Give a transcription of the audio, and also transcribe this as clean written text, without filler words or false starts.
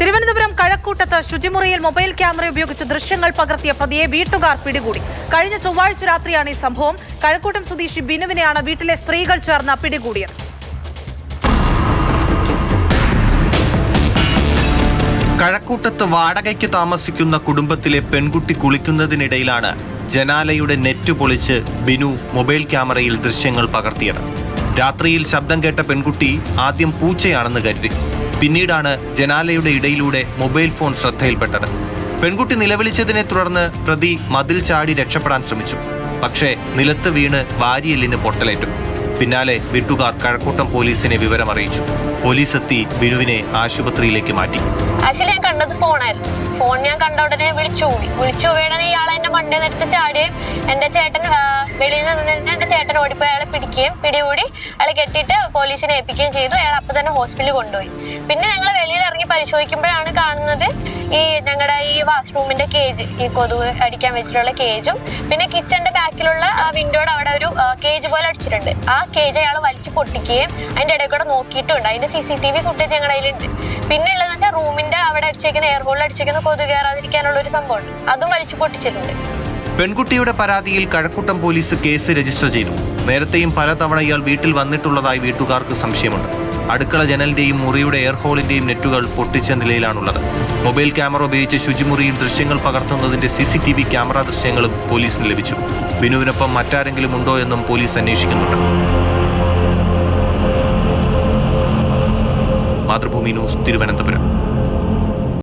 Thiruvananthapuram കഴക്കൂട്ടത്ത് ശുചിമുറിയിൽ mobile camera ഉപയോഗിച്ച് ദൃശ്യങ്ങൾ പകർത്തിയ പ്രതിയെ വീട്ടുകാർ പിടികൂടി. കഴിഞ്ഞ ചൊവ്വാഴ്ച രാത്രിയാണ് ഈ സംഭവം. കഴക്കൂട്ടം സ്വദേശി ബിനുവിനെയാണ് വീട്ടിലെ സ്ത്രീകൾ ചേർന്ന് പിടികൂടിയത്. കഴക്കൂട്ടത്ത് വാടകയ്ക്ക് താമസിക്കുന്ന കുടുംബത്തിലെ പെൺകുട്ടി കുളിക്കുന്നതിനിടയിലാണ് ജനാലയുടെ നെറ്റ് പൊളിച്ച് ബിനു മൊബൈൽ ക്യാമറയിൽ ദൃശ്യങ്ങൾ പകർത്തിയത്. രാത്രിയിൽ ശബ്ദം കേട്ട പെൺകുട്ടി ആദ്യം പൂച്ചയാണെന്ന് കരുതി. പിന്നീടാണ് ജനാലയുടെ ഇടയിലൂടെ മൊബൈൽ ഫോൺ ശ്രദ്ധയിൽപ്പെട്ടത്. പെൺകുട്ടി നിലവിളിച്ചതിനെ തുടർന്ന് പ്രതി മതിൽ ചാടി രക്ഷപ്പെടാൻ ശ്രമിച്ചു. പക്ഷേ നിലത്ത് വീണ് വാരിയെല്ലിന് പൊട്ടലേറ്റു. പിന്നാലെ വീട്ടുകാർ കഴക്കൂട്ടം പോലീസിനെ വിവരം അറിയിച്ചു. പോലീസ് എത്തി ബിനുവിനെ ആശുപത്രിയിലേക്ക് മാറ്റി. ആക്ച്വലി ഞാൻ കണ്ടത് ഫോണായിരുന്നു. ഫോൺ ഞാൻ കണ്ട ഉടനെ വിളിച്ചു പോവുകയാണ്. ഇയാളെ എന്റെ മണ്ടേ നേരത്തെ ചാടുകയും എന്റെ ചേട്ടൻ വെളിയിൽ നിന്ന് എന്റെ ചേട്ടൻ ഓടിപ്പോയി അയാളെ പിടിക്കുകയും പിടികൂടി അയാളെ കെട്ടിയിട്ട് പോലീസിനെ ഏൽപ്പിക്കുകയും ചെയ്തു. അയാൾ അപ്പൊ തന്നെ ഹോസ്പിറ്റലിൽ കൊണ്ടുപോയി. പിന്നെ ഞങ്ങൾ വെളിയിൽ ഇറങ്ങി പരിശോധിക്കുമ്പോഴാണ് കാണുന്നത് ഞങ്ങളുടെ ഈ വാഷ്റൂമിന്റെ കേജ്, ഈ കൊതുക് അടിക്കാൻ വെച്ചിട്ടുള്ള കേജും പിന്നെ കിച്ചന്റെ ബാക്കിലുള്ള ആ വിൻഡോയുടെ അവിടെ ഒരു കേജ് പോലെ അടിച്ചിട്ടുണ്ട്. ആ കേജ് അയാൾ വലിച്ചു പൊട്ടിക്കുകയും അതിന്റെ ഇടയിൽ കൂടെ നോക്കിയിട്ടുണ്ട്. അതിന്റെ CCTV ഫുട്ടേജ് ഞങ്ങളുടെ കയ്യിലുണ്ട്. പിന്നെ ഉള്ളതെന്ന് വെച്ചാൽ റൂമിന്റെ അവിടെ അടിച്ചേക്കുന്ന എയർ ഹോളിൽ അടിച്ചേക്കുന്ന കൊതുക് കയറാതിരിക്കാനുള്ള ഒരു സംഭവമുണ്ട്, അതും വലിച്ചു പൊട്ടിച്ചിട്ടുണ്ട്. പെൺകുട്ടിയുടെ പരാതിയിൽ കഴക്കൂട്ടം പോലീസ് കേസ് രജിസ്റ്റർ ചെയ്തു. നേരത്തെയും പലതവണ ഇയാൾ വീട്ടിൽ വന്നിട്ടുള്ളതായി വീട്ടുകാർക്ക് സംശയമുണ്ട്. അടുക്കള ജനലിന്റെയും മുറിയുടെ എയർ ഹോളിന്റെയും നെറ്റുകൾ പൊട്ടിച്ച നിലയിലാണുള്ളത്. മൊബൈൽ ക്യാമറ ഉപയോഗിച്ച് ശുചിമുറിയിൽ ദൃശ്യങ്ങൾ പകർത്തുന്നതിന്റെ CCTV ക്യാമറ ദൃശ്യങ്ങളും പോലീസിന് ലഭിച്ചു. ബിനുവിനൊപ്പം മറ്റാരെങ്കിലും ഉണ്ടോ എന്നും പോലീസ് അന്വേഷിക്കുന്നുണ്ട്. മാതൃഭൂമി ന്യൂസ്, തിരുവനന്തപുരം.